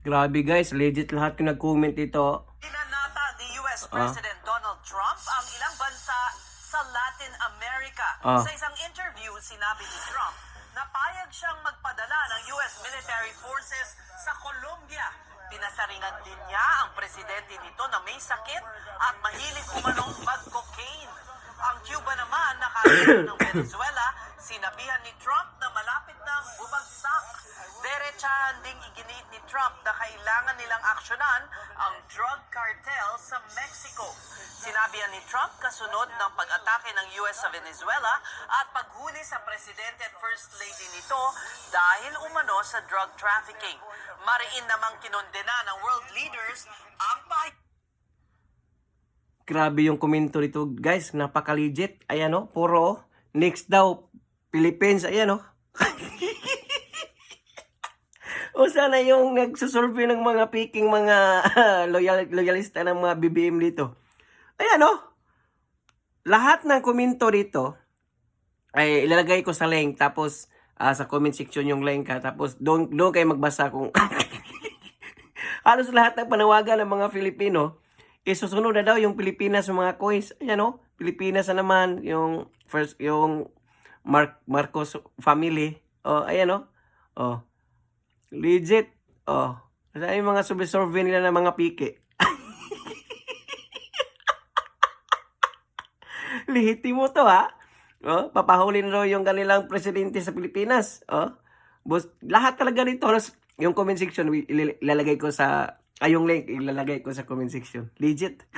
Grabe guys, legit lahat yung nag-comment dito. Pinanata ni US President Donald Trump ang ilang bansa sa Latin America. Sa isang interview, sinabi ni Trump na payag siyang magpadala ng US military forces sa Colombia. Pinasaringan din niya ang presidente nito na may sakit at mahilig umanong mag-cocaine. Ang Cuba naman, nakakita ng Venezuela, sinabihan ni Trump na malapit nang bumagsak. Diretsahan ding iginiit ni Trump na kailangan nilang aksyonan ang drug cartel sa Mexico. Sinabihan ni Trump kasunod ng pag-atake ng US sa Venezuela at paghuli sa presidente at first lady nito dahil umano sa drug trafficking. Mariin namang kinondena ng world leaders ang Grabe yung komento dito guys, napaka-legit. Ayan o, puro next daw, Philippines, ayan o. O sana yung nagsusurvey ng mga piking mga loyalista ng mga BBM dito. Ayan o, lahat ng komento dito, ay ilalagay ko sa link, tapos sa comment section yung link ha, tapos doon kayo magbasa kung halos lahat ng panawagan ng mga Filipino, isusunod na daw yung Pilipinas sa mga coins. Ayan o, Pilipinas na naman, yung first, yung Marcos family. O, ayan o. O, legit. O, saan yung mga survey nila ng mga pike? Lehitimo to ha. O, papahuli na daw yung kanilang presidente sa Pilipinas. O, lahat talaga nito, yung comment section, ilalagay ko sa, yung link, ilalagay ko sa comment section. Legit.